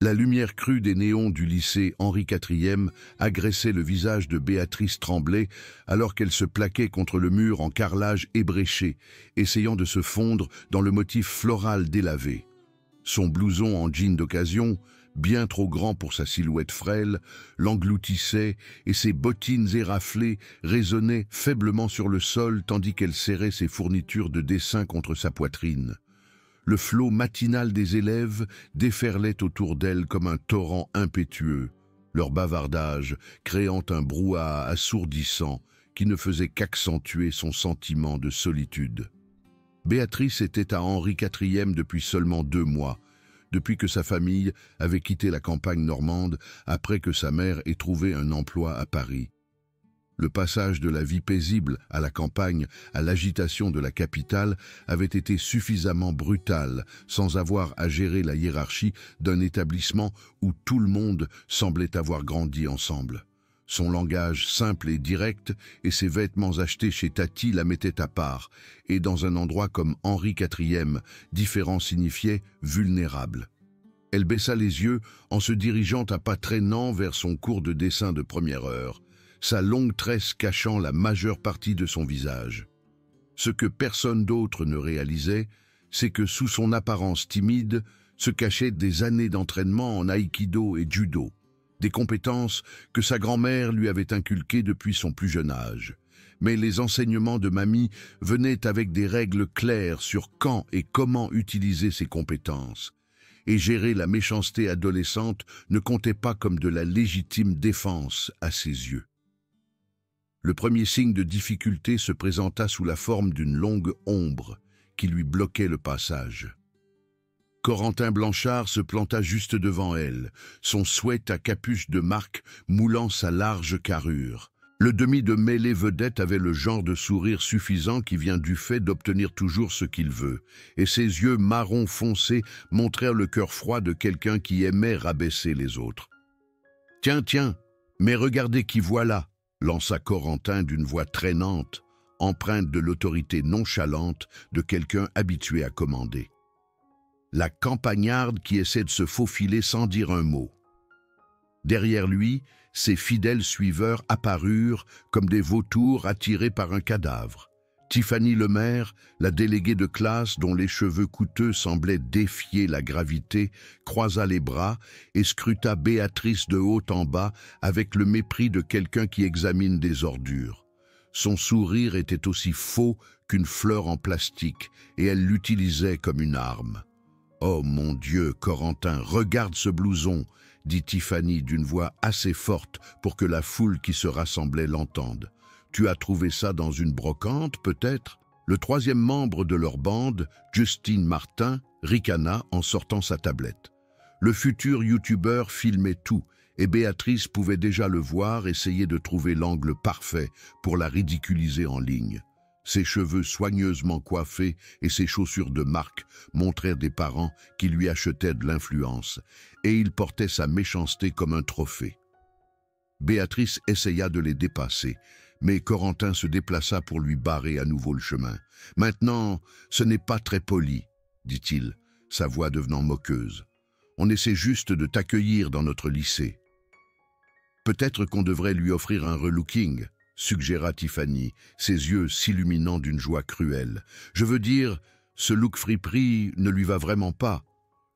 La lumière crue des néons du lycée Henri IV agressait le visage de Béatrice Tremblay alors qu'elle se plaquait contre le mur en carrelage ébréché, essayant de se fondre dans le motif floral délavé. Son blouson en jean d'occasion, bien trop grand pour sa silhouette frêle, l'engloutissait et ses bottines éraflées résonnaient faiblement sur le sol tandis qu'elle serrait ses fournitures de dessin contre sa poitrine. Le flot matinal des élèves déferlait autour d'elle comme un torrent impétueux, leur bavardage créant un brouhaha assourdissant qui ne faisait qu'accentuer son sentiment de solitude. Béatrice était à Henri IV depuis seulement 2 mois, depuis que sa famille avait quitté la campagne normande après que sa mère ait trouvé un emploi à Paris. Le passage de la vie paisible à la campagne, à l'agitation de la capitale, avait été suffisamment brutal, sans avoir à gérer la hiérarchie d'un établissement où tout le monde semblait avoir grandi ensemble. Son langage simple et direct et ses vêtements achetés chez Tati la mettaient à part, et dans un endroit comme Henri IV, différent signifiait vulnérable. Elle baissa les yeux en se dirigeant à pas traînants vers son cours de dessin de première heure, sa longue tresse cachant la majeure partie de son visage. Ce que personne d'autre ne réalisait, c'est que sous son apparence timide se cachaient des années d'entraînement en aïkido et judo, des compétences que sa grand-mère lui avait inculquées depuis son plus jeune âge. Mais les enseignements de mamie venaient avec des règles claires sur quand et comment utiliser ces compétences. Et gérer la méchanceté adolescente ne comptait pas comme de la légitime défense à ses yeux. Le premier signe de difficulté se présenta sous la forme d'une longue ombre qui lui bloquait le passage. Corentin Blanchard se planta juste devant elle, son sweat à capuche de marque moulant sa large carrure. Le demi de mêlée vedette avait le genre de sourire suffisant qui vient du fait d'obtenir toujours ce qu'il veut, et ses yeux marron foncé montrèrent le cœur froid de quelqu'un qui aimait rabaisser les autres. « Tiens, tiens, mais regardez qui voilà !» lança Corentin d'une voix traînante, empreinte de l'autorité nonchalante de quelqu'un habitué à commander. La campagnarde qui essaie de se faufiler sans dire un mot. Derrière lui, ses fidèles suiveurs apparurent comme des vautours attirés par un cadavre. Tiffany Lemaire, la déléguée de classe dont les cheveux coûteux semblaient défier la gravité, croisa les bras et scruta Béatrice de haut en bas avec le mépris de quelqu'un qui examine des ordures. Son sourire était aussi faux qu'une fleur en plastique et elle l'utilisait comme une arme. « Oh mon Dieu, Corentin, regarde ce blouson !» dit Tiffany d'une voix assez forte pour que la foule qui se rassemblait l'entende. « Tu as trouvé ça dans une brocante, peut-être ?» Le troisième membre de leur bande, Justine Martin, ricana en sortant sa tablette. Le futur youtubeur filmait tout, et Béatrice pouvait déjà le voir essayer de trouver l'angle parfait pour la ridiculiser en ligne. Ses cheveux soigneusement coiffés et ses chaussures de marque montrèrent des parents qui lui achetaient de l'influence, et il portait sa méchanceté comme un trophée. Béatrice essaya de les dépasser, mais Corentin se déplaça pour lui barrer à nouveau le chemin. « Maintenant, ce n'est pas très poli, dit-il, sa voix devenant moqueuse. On essaie juste de t'accueillir dans notre lycée. Peut-être qu'on devrait lui offrir un relooking, suggéra Tiffany, ses yeux s'illuminant d'une joie cruelle. Je veux dire, ce look friperie ne lui va vraiment pas.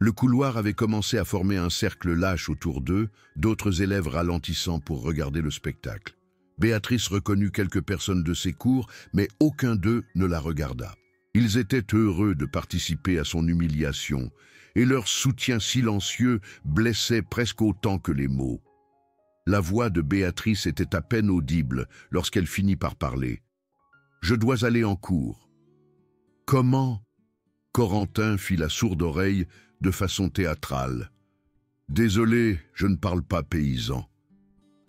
Le couloir avait commencé à former un cercle lâche autour d'eux, d'autres élèves ralentissant pour regarder le spectacle. Béatrice reconnut quelques personnes de ses cours, mais aucun d'eux ne la regarda. Ils étaient heureux de participer à son humiliation, et leur soutien silencieux blessait presque autant que les mots. La voix de Béatrice était à peine audible lorsqu'elle finit par parler. « Je dois aller en cours. »« Comment ?» Corentin fit la sourde oreille de façon théâtrale. « Désolé, je ne parle pas paysan. »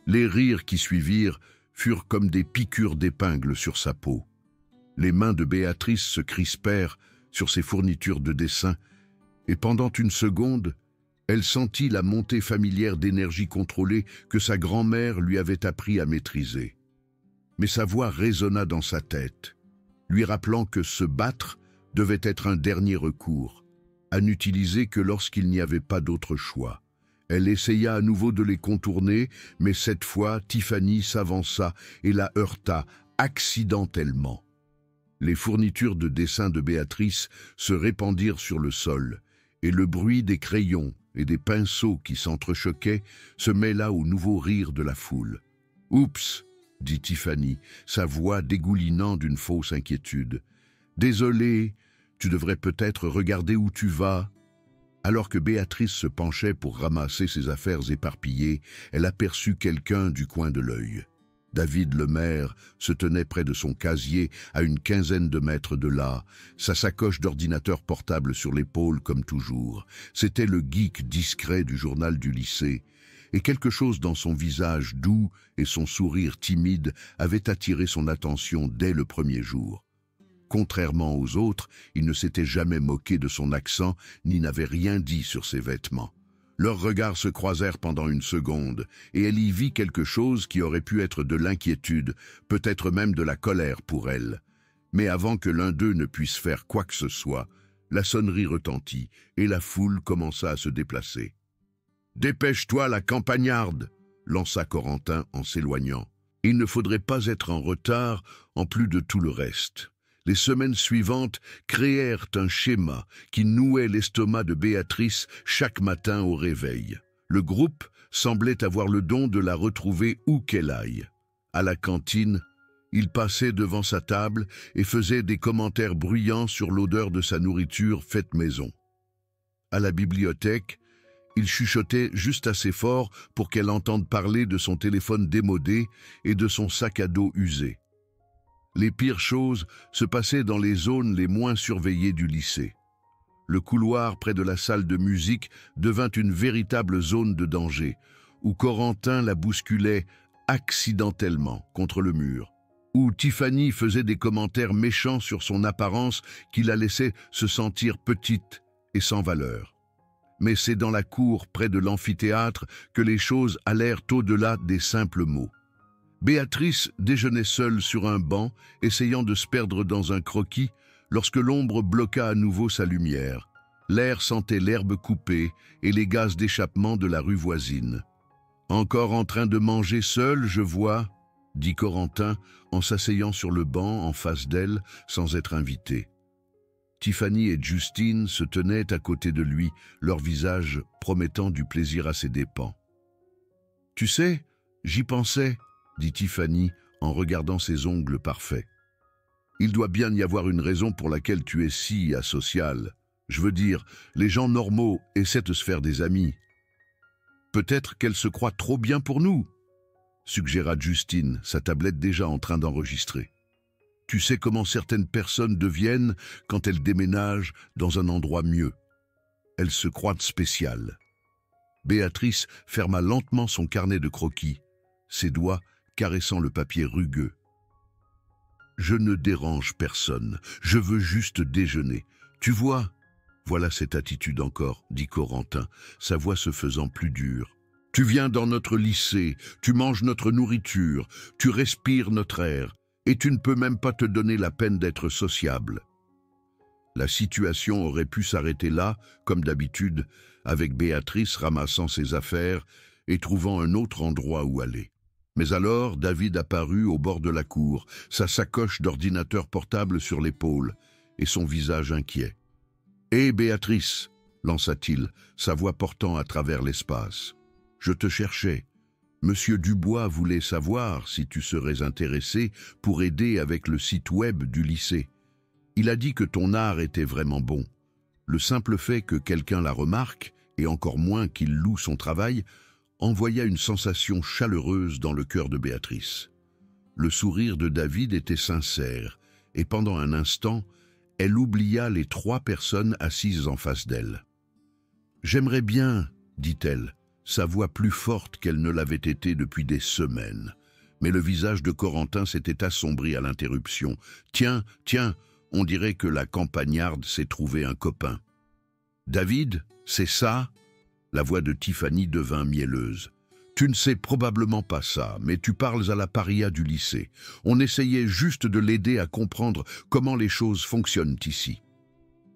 Les rires qui suivirent furent comme des piqûres d'épingles sur sa peau. Les mains de Béatrice se crispèrent sur ses fournitures de dessin, et pendant une seconde, elle sentit la montée familière d'énergie contrôlée que sa grand-mère lui avait appris à maîtriser. Mais sa voix résonna dans sa tête, lui rappelant que se battre devait être un dernier recours, à n'utiliser que lorsqu'il n'y avait pas d'autre choix. Elle essaya à nouveau de les contourner, mais cette fois, Tiffany s'avança et la heurta accidentellement. Les fournitures de dessin de Béatrice se répandirent sur le sol, et le bruit des crayons et des pinceaux qui s'entrechoquaient se mêla au nouveau rire de la foule. « Oups !» dit Tiffany, sa voix dégoulinant d'une fausse inquiétude. « Désolé, tu devrais peut-être regarder où tu vas. » Alors que Béatrice se penchait pour ramasser ses affaires éparpillées, elle aperçut quelqu'un du coin de l'œil. David Lemaire se tenait près de son casier à une quinzaine de mètres de là, sa sacoche d'ordinateur portable sur l'épaule comme toujours. C'était le geek discret du journal du lycée, et quelque chose dans son visage doux et son sourire timide avait attiré son attention dès le premier jour. Contrairement aux autres, il ne s'était jamais moqué de son accent ni n'avait rien dit sur ses vêtements. Leurs regards se croisèrent pendant une seconde, et elle y vit quelque chose qui aurait pu être de l'inquiétude, peut-être même de la colère pour elle. Mais avant que l'un d'eux ne puisse faire quoi que ce soit, la sonnerie retentit, et la foule commença à se déplacer. « Dépêche-toi, la campagnarde !» lança Corentin en s'éloignant. Il ne faudrait pas être en retard, en plus de tout le reste. Les semaines suivantes créèrent un schéma qui nouait l'estomac de Béatrice chaque matin au réveil. Le groupe semblait avoir le don de la retrouver où qu'elle aille. À la cantine, il passait devant sa table et faisait des commentaires bruyants sur l'odeur de sa nourriture faite maison. À la bibliothèque, il chuchotait juste assez fort pour qu'elle entende parler de son téléphone démodé et de son sac à dos usé. Les pires choses se passaient dans les zones les moins surveillées du lycée. Le couloir près de la salle de musique devint une véritable zone de danger, où Corentin la bousculait accidentellement contre le mur, où Tiffany faisait des commentaires méchants sur son apparence qui la laissaient se sentir petite et sans valeur. Mais c'est dans la cour près de l'amphithéâtre que les choses allèrent au-delà des simples mots. Béatrice déjeunait seule sur un banc, essayant de se perdre dans un croquis, lorsque l'ombre bloqua à nouveau sa lumière. L'air sentait l'herbe coupée et les gaz d'échappement de la rue voisine. « Encore en train de manger seule, je vois », dit Corentin en s'asseyant sur le banc en face d'elle sans être invité. Tiffany et Justine se tenaient à côté de lui, leur visage promettant du plaisir à ses dépens. « Tu sais, j'y pensais », dit Tiffany en regardant ses ongles parfaits. « Il doit bien y avoir une raison pour laquelle tu es si asocial. Je veux dire, les gens normaux essaient de se faire des amis. Peut-être qu'elle se croit trop bien pour nous, » suggéra Justine, sa tablette déjà en train d'enregistrer. « Tu sais comment certaines personnes deviennent quand elles déménagent dans un endroit mieux. Elles se croient spéciales. » Béatrice ferma lentement son carnet de croquis, ses doigts caressant le papier rugueux. « Je ne dérange personne, je veux juste déjeuner. Tu vois ?» Voilà cette attitude encore, dit Corentin, sa voix se faisant plus dure. « Tu viens dans notre lycée, tu manges notre nourriture, tu respires notre air, et tu ne peux même pas te donner la peine d'être sociable. » La situation aurait pu s'arrêter là, comme d'habitude, avec Béatrice ramassant ses affaires et trouvant un autre endroit où aller. Mais alors, David apparut au bord de la cour, sa sacoche d'ordinateur portable sur l'épaule, et son visage inquiet. « Hé, Béatrice !» lança-t-il, sa voix portant à travers l'espace. « Je te cherchais. Monsieur Dubois voulait savoir si tu serais intéressé pour aider avec le site web du lycée. Il a dit que ton art était vraiment bon. Le simple fait que quelqu'un la remarque, et encore moins qu'il loue son travail, envoya une sensation chaleureuse dans le cœur de Béatrice. Le sourire de David était sincère, et pendant un instant, elle oublia les 3 personnes assises en face d'elle. « J'aimerais bien, » dit-elle, sa voix plus forte qu'elle ne l'avait été depuis des semaines. Mais le visage de Corentin s'était assombri à l'interruption. « Tiens, tiens, on dirait que la campagnarde s'est trouvé un copain. »« David, c'est ça ?» La voix de Tiffany devint mielleuse. « Tu ne sais probablement pas ça, mais tu parles à la paria du lycée. On essayait juste de l'aider à comprendre comment les choses fonctionnent ici. »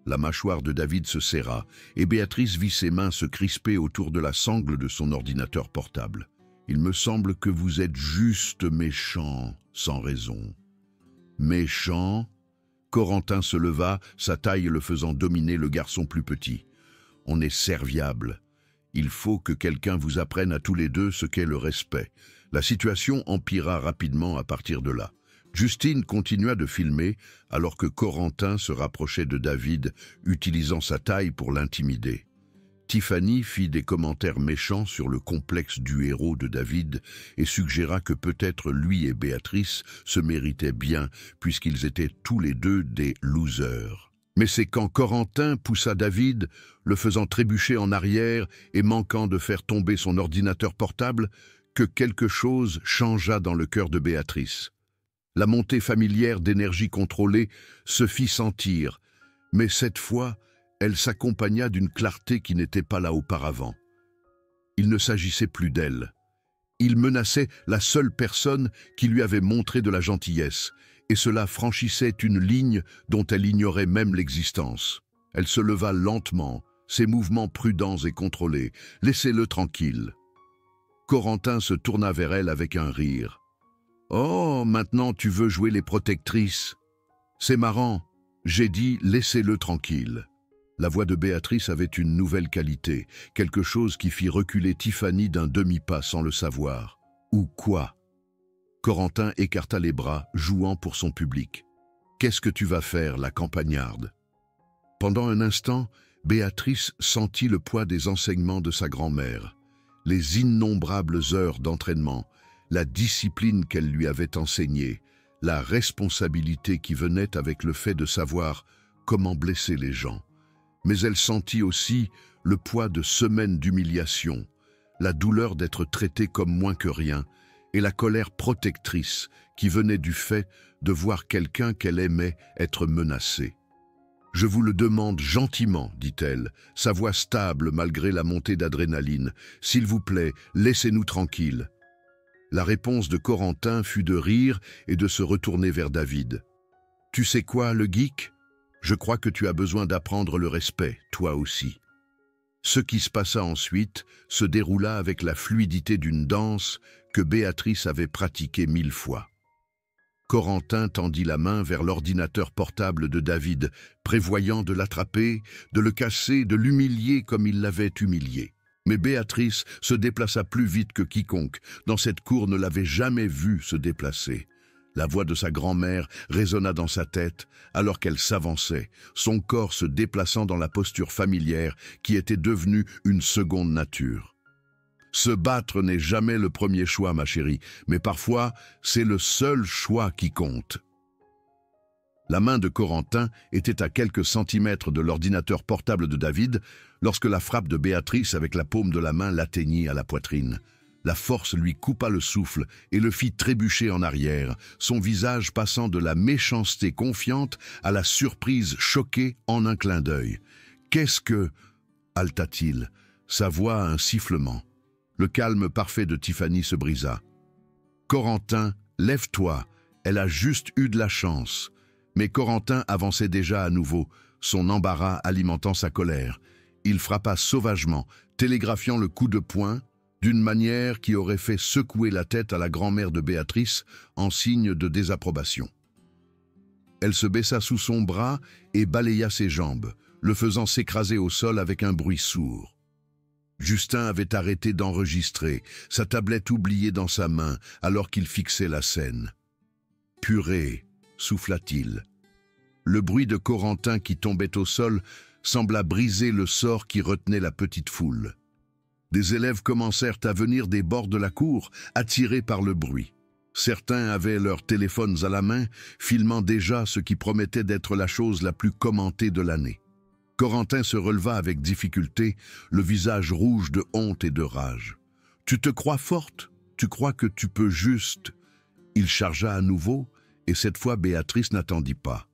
La mâchoire de David se serra, et Béatrice vit ses mains se crisper autour de la sangle de son ordinateur portable. « Il me semble que vous êtes juste méchant, sans raison. » « Méchant ?» Corentin se leva, sa taille le faisant dominer le garçon plus petit. « On est serviable. Il faut que quelqu'un vous apprenne à tous les deux ce qu'est le respect. » La situation empira rapidement à partir de là. Justine continua de filmer alors que Corentin se rapprochait de David, utilisant sa taille pour l'intimider. Tiffany fit des commentaires méchants sur le complexe du héros de David et suggéra que peut-être lui et Béatrice se méritaient bien puisqu'ils étaient tous les deux des losers. Mais c'est quand Corentin poussa David, le faisant trébucher en arrière et manquant de faire tomber son ordinateur portable, que quelque chose changea dans le cœur de Béatrice. La montée familière d'énergie contrôlée se fit sentir, mais cette fois, elle s'accompagna d'une clarté qui n'était pas là auparavant. Il ne s'agissait plus d'elle. Il menaçait la seule personne qui lui avait montré de la gentillesse, et cela franchissait une ligne dont elle ignorait même l'existence. Elle se leva lentement, ses mouvements prudents et contrôlés. « Laissez-le tranquille. » Corentin se tourna vers elle avec un rire. « Oh, maintenant tu veux jouer les protectrices. C'est marrant. J'ai dit « laissez-le tranquille ». La voix de Béatrice avait une nouvelle qualité, quelque chose qui fit reculer Tiffany d'un demi-pas sans le savoir. Ou quoi? Corentin écarta les bras, jouant pour son public. « Qu'est-ce que tu vas faire, la campagnarde ?» Pendant un instant, Béatrice sentit le poids des enseignements de sa grand-mère, les innombrables heures d'entraînement, la discipline qu'elle lui avait enseignée, la responsabilité qui venait avec le fait de savoir comment blesser les gens. Mais elle sentit aussi le poids de semaines d'humiliation, la douleur d'être traitée comme moins que rien, et la colère protectrice qui venait du fait de voir quelqu'un qu'elle aimait être menacé. « Je vous le demande gentiment, dit-elle, sa voix stable malgré la montée d'adrénaline. « S'il vous plaît, laissez-nous tranquilles. » La réponse de Corentin fut de rire et de se retourner vers David. « Tu sais quoi, le geek ? Je crois que tu as besoin d'apprendre le respect, toi aussi. » Ce qui se passa ensuite se déroula avec la fluidité d'une danse que Béatrice avait pratiquée 1000 fois. Corentin tendit la main vers l'ordinateur portable de David, prévoyant de l'attraper, de le casser, de l'humilier comme il l'avait humilié. Mais Béatrice se déplaça plus vite que quiconque. Dans cette cour ne l'avait jamais vu se déplacer. La voix de sa grand-mère résonna dans sa tête alors qu'elle s'avançait, son corps se déplaçant dans la posture familière qui était devenue une seconde nature. Se battre n'est jamais le premier choix, ma chérie, mais parfois c'est le seul choix qui compte. La main de Corentin était à quelques centimètres de l'ordinateur portable de David lorsque la frappe de Béatrice avec la paume de la main l'atteignit à la poitrine. La force lui coupa le souffle et le fit trébucher en arrière, son visage passant de la méchanceté confiante à la surprise choquée en un clin d'œil. « Qu'est-ce que... » haleta-t-il, sa voix un sifflement. Le calme parfait de Tiffany se brisa. « Corentin, lève-toi, elle a juste eu de la chance. » Mais Corentin avançait déjà à nouveau, son embarras alimentant sa colère. Il frappa sauvagement, télégraphiant le coup de poing, d'une manière qui aurait fait secouer la tête à la grand-mère de Béatrice en signe de désapprobation. Elle se baissa sous son bras et balaya ses jambes, le faisant s'écraser au sol avec un bruit sourd. Justin avait arrêté d'enregistrer, sa tablette oubliée dans sa main, alors qu'il fixait la scène. « Purée !» souffla-t-il. Le bruit de Corentin qui tombait au sol sembla briser le sort qui retenait la petite foule. Des élèves commencèrent à venir des bords de la cour, attirés par le bruit. Certains avaient leurs téléphones à la main, filmant déjà ce qui promettait d'être la chose la plus commentée de l'année. Corentin se releva avec difficulté, le visage rouge de honte et de rage. « Tu te crois forte? Tu crois que tu peux juste... » Il chargea à nouveau, et cette fois Béatrice n'attendit pas.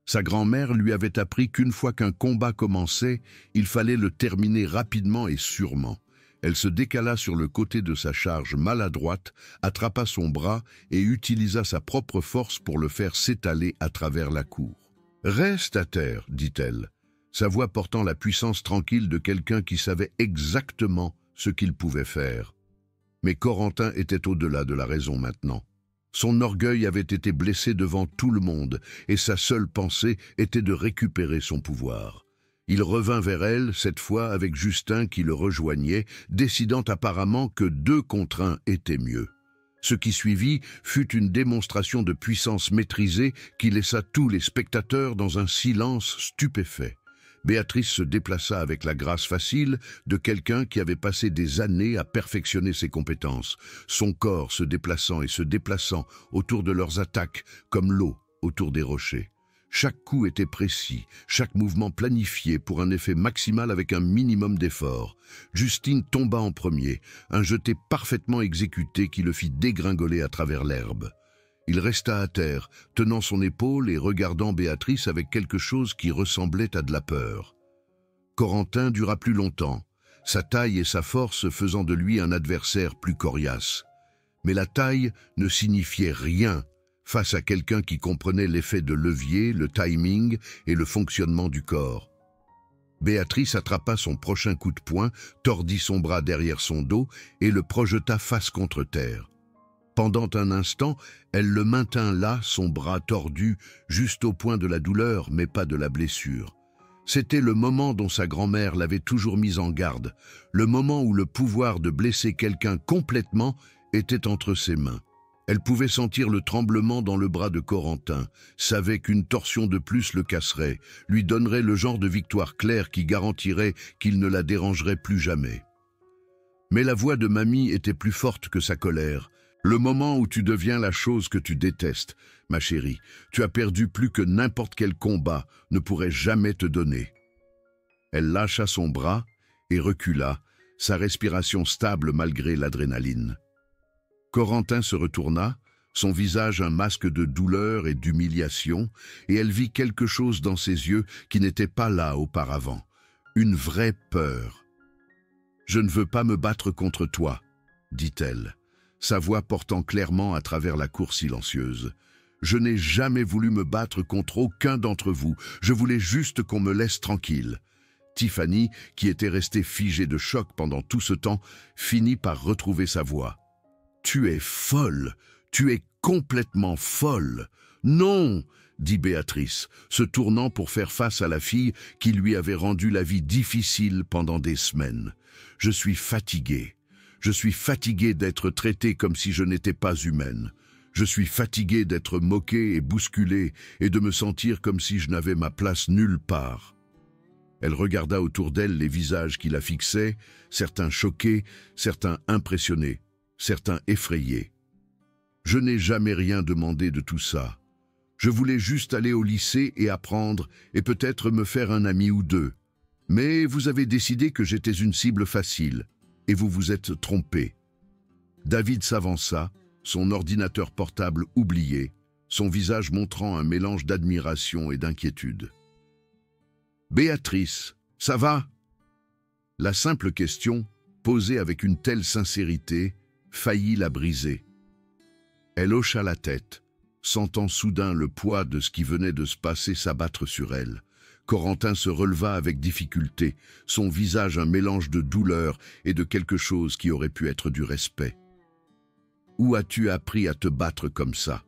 Sa grand-mère lui avait appris qu'une fois qu'un combat commençait, il fallait le terminer rapidement et sûrement. Elle se décala sur le côté de sa charge maladroite, attrapa son bras et utilisa sa propre force pour le faire s'étaler à travers la cour. « Reste à terre, dit-elle. sa voix portant la puissance tranquille de quelqu'un qui savait exactement ce qu'il pouvait faire. Mais Corentin était au-delà de la raison maintenant. Son orgueil avait été blessé devant tout le monde, et sa seule pensée était de récupérer son pouvoir. Il revint vers elle, cette fois avec Justin qui le rejoignait, décidant apparemment que 2 contre 1 était mieux. Ce qui suivit fut une démonstration de puissance maîtrisée qui laissa tous les spectateurs dans un silence stupéfait. Béatrice se déplaça avec la grâce facile de quelqu'un qui avait passé des années à perfectionner ses compétences, son corps se déplaçant et se déplaçant autour de leurs attaques comme l'eau autour des rochers. Chaque coup était précis, chaque mouvement planifié pour un effet maximal avec un minimum d'effort. Justine tomba en premier, un jeté parfaitement exécuté qui le fit dégringoler à travers l'herbe. Il resta à terre, tenant son épaule et regardant Béatrice avec quelque chose qui ressemblait à de la peur. Corentin dura plus longtemps, sa taille et sa force faisant de lui un adversaire plus coriace. Mais la taille ne signifiait rien face à quelqu'un qui comprenait l'effet de levier, le timing et le fonctionnement du corps. Béatrice attrapa son prochain coup de poing, tordit son bras derrière son dos et le projeta face contre terre. Pendant un instant, elle le maintint là, son bras tordu, juste au point de la douleur, mais pas de la blessure. C'était le moment dont sa grand-mère l'avait toujours mise en garde, le moment où le pouvoir de blesser quelqu'un complètement était entre ses mains. Elle pouvait sentir le tremblement dans le bras de Corentin, savait qu'une torsion de plus le casserait, lui donnerait le genre de victoire claire qui garantirait qu'il ne la dérangerait plus jamais. Mais la voix de mamie était plus forte que sa colère. Le moment où tu deviens la chose que tu détestes, ma chérie, tu as perdu plus que n'importe quel combat ne pourrait jamais te donner. Elle lâcha son bras et recula, sa respiration stable malgré l'adrénaline. Corentin se retourna, son visage un masque de douleur et d'humiliation, et elle vit quelque chose dans ses yeux qui n'était pas là auparavant, une vraie peur. « Je ne veux pas me battre contre toi », dit-elle, sa voix portant clairement à travers la cour silencieuse. « Je n'ai jamais voulu me battre contre aucun d'entre vous, je voulais juste qu'on me laisse tranquille. » Tiffany, qui était restée figée de choc pendant tout ce temps, finit par retrouver sa voix. « Tu es folle, tu es complètement folle. »« Non !» dit Béatrice, se tournant pour faire face à la fille qui lui avait rendu la vie difficile pendant des semaines. « Je suis fatiguée. Je suis fatiguée d'être traitée comme si je n'étais pas humaine. Je suis fatiguée d'être moquée et bousculée et de me sentir comme si je n'avais ma place nulle part. » Elle regarda autour d'elle les visages qui la fixaient, certains choqués, certains impressionnés, certains effrayés. « Je n'ai jamais rien demandé de tout ça. Je voulais juste aller au lycée et apprendre et peut-être me faire un ami ou 2. Mais vous avez décidé que j'étais une cible facile et vous vous êtes trompé. » David s'avança, son ordinateur portable oublié, son visage montrant un mélange d'admiration et d'inquiétude. « Béatrice, ça va ?» La simple question, posée avec une telle sincérité, faillit la briser. Elle hocha la tête, sentant soudain le poids de ce qui venait de se passer s'abattre sur elle. Corentin se releva avec difficulté, son visage un mélange de douleur et de quelque chose qui aurait pu être du respect. « Où as-tu appris à te battre comme ça ?»«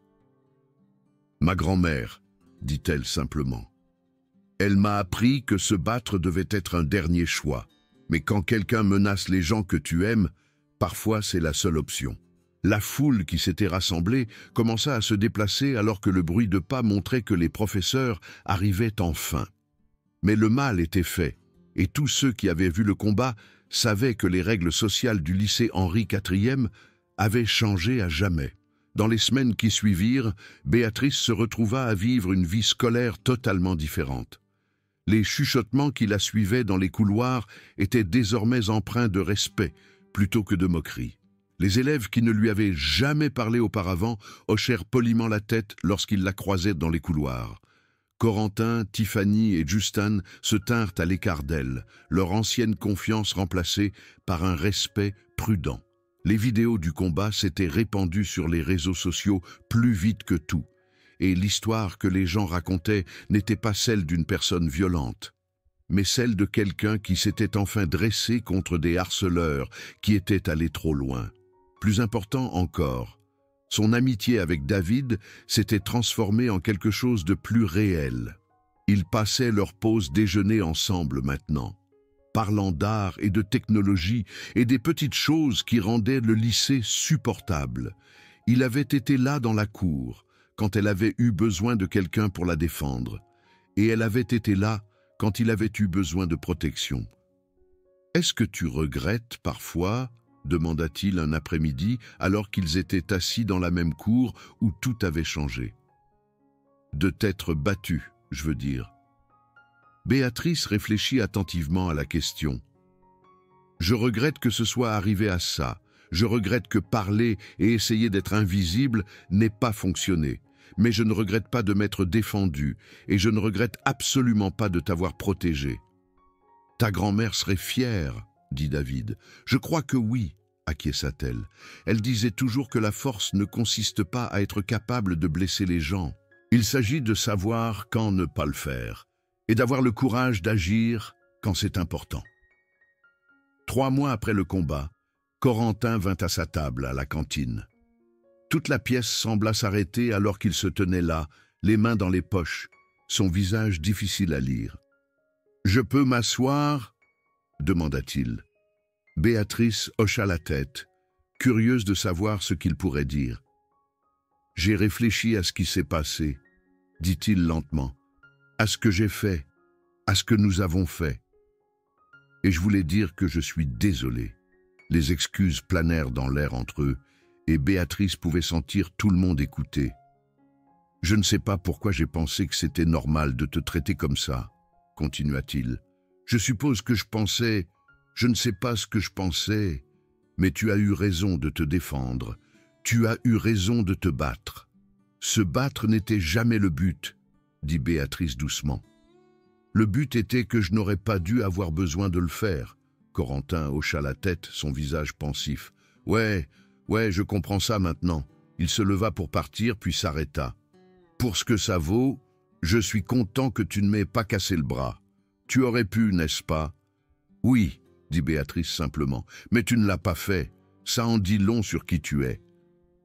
Ma grand-mère, » dit-elle simplement. « Elle m'a appris que se battre devait être un dernier choix. Mais quand quelqu'un menace les gens que tu aimes, parfois c'est la seule option. » La foule qui s'était rassemblée commença à se déplacer alors que le bruit de pas montrait que les professeurs arrivaient enfin. Mais le mal était fait, et tous ceux qui avaient vu le combat savaient que les règles sociales du lycée Henri IV avaient changé à jamais. Dans les semaines qui suivirent, Béatrice se retrouva à vivre une vie scolaire totalement différente. Les chuchotements qui la suivaient dans les couloirs étaient désormais empreints de respect plutôt que de moquerie. Les élèves qui ne lui avaient jamais parlé auparavant hochèrent poliment la tête lorsqu'ils la croisaient dans les couloirs. Corentin, Tiffany et Justin se tinrent à l'écart d'elle, leur ancienne confiance remplacée par un respect prudent. Les vidéos du combat s'étaient répandues sur les réseaux sociaux plus vite que tout, et l'histoire que les gens racontaient n'était pas celle d'une personne violente. mais celle de quelqu'un qui s'était enfin dressé contre des harceleurs qui étaient allés trop loin. Plus important encore, son amitié avec David s'était transformée en quelque chose de plus réel. Ils passaient leur pause déjeuner ensemble maintenant, parlant d'art et de technologie et des petites choses qui rendaient le lycée supportable. Il avait été là dans la cour, quand elle avait eu besoin de quelqu'un pour la défendre, et elle avait été là quand il avait eu besoin de protection. « Est-ce que tu regrettes parfois ?» demanda-t-il un après-midi alors qu'ils étaient assis dans la même cour où tout avait changé. « De t'être battu, je veux dire. » Béatrice réfléchit attentivement à la question. « Je regrette que ce soit arrivé à ça. Je regrette que parler et essayer d'être invisible n'ait pas fonctionné. Mais je ne regrette pas de m'être défendu et je ne regrette absolument pas de t'avoir protégé. »« Ta grand-mère serait fière, » dit David. « Je crois que oui, » acquiesça-t-elle. Elle disait toujours que la force ne consiste pas à être capable de blesser les gens. Il s'agit de savoir quand ne pas le faire et d'avoir le courage d'agir quand c'est important. 3 mois après le combat, Corentin vint à sa table à la cantine. Toute la pièce sembla s'arrêter alors qu'il se tenait là, les mains dans les poches, son visage difficile à lire. « Je peux m'asseoir » demanda-t-il. Béatrice hocha la tête, curieuse de savoir ce qu'il pourrait dire. « J'ai réfléchi à ce qui s'est passé, » dit-il lentement, « à ce que j'ai fait, à ce que nous avons fait. Et je voulais dire que je suis désolé. » Les excuses planèrent dans l'air entre eux, et Béatrice pouvait sentir tout le monde écouter. « Je ne sais pas pourquoi j'ai pensé que c'était normal de te traiter comme ça, » continua-t-il. « Je suppose que je pensais, je ne sais pas ce que je pensais, mais tu as eu raison de te défendre, tu as eu raison de te battre. Se battre n'était jamais le but, » dit Béatrice doucement. « Le but était que je n'aurais pas dû avoir besoin de le faire. » Corentin hocha la tête, son visage pensif. « Ouais, je comprends ça maintenant. » Il se leva pour partir, puis s'arrêta. « Pour ce que ça vaut, je suis content que tu ne m'aies pas cassé le bras. Tu aurais pu, n'est-ce pas? »« Oui, » dit Béatrice simplement, « mais tu ne l'as pas fait. Ça en dit long sur qui tu es. »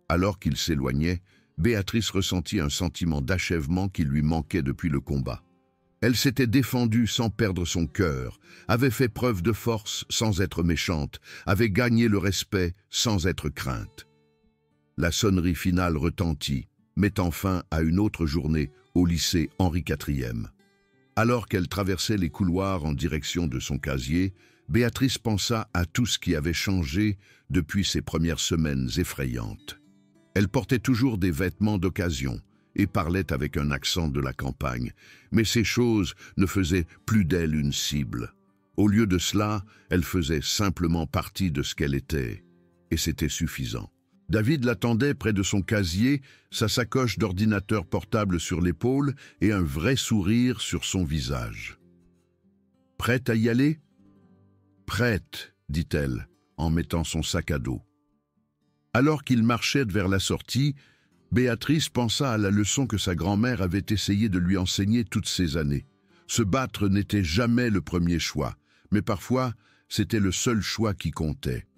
Alors qu'il s'éloignait, Béatrice ressentit un sentiment d'achèvement qui lui manquait depuis le combat. Elle s'était défendue sans perdre son cœur, avait fait preuve de force sans être méchante, avait gagné le respect sans être crainte. La sonnerie finale retentit, mettant fin à une autre journée au lycée Henri IV. Alors qu'elle traversait les couloirs en direction de son casier, Béatrice pensa à tout ce qui avait changé depuis ses premières semaines effrayantes. Elle portait toujours des vêtements d'occasion et parlait avec un accent de la campagne, mais ces choses ne faisaient plus d'elle une cible. Au lieu de cela, elle faisait simplement partie de ce qu'elle était, et c'était suffisant. David l'attendait près de son casier, sa sacoche d'ordinateur portable sur l'épaule et un vrai sourire sur son visage. « Prête à y aller ?»« Prête, » dit-elle, en mettant son sac à dos. Alors qu'il marchait vers la sortie, Béatrice pensa à la leçon que sa grand-mère avait essayé de lui enseigner toutes ces années. Se battre n'était jamais le premier choix, mais parfois c'était le seul choix qui comptait.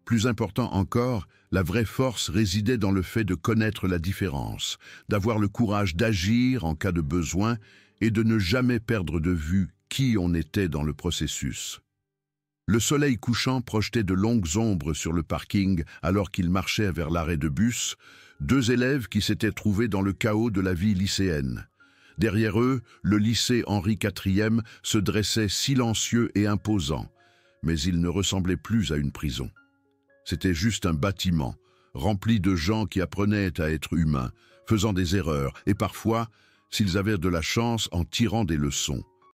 Plus important encore, la vraie force résidait dans le fait de connaître la différence, d'avoir le courage d'agir en cas de besoin et de ne jamais perdre de vue qui on était dans le processus. Le soleil couchant projetait de longues ombres sur le parking alors qu'ils marchaient vers l'arrêt de bus, 2 élèves qui s'étaient trouvés dans le chaos de la vie lycéenne. Derrière eux, le lycée Henri IV se dressait silencieux et imposant, mais il ne ressemblait plus à une prison. C'était juste un bâtiment, rempli de gens qui apprenaient à être humains, faisant des erreurs et parfois, s'ils avaient de la chance, en tirant des leçons.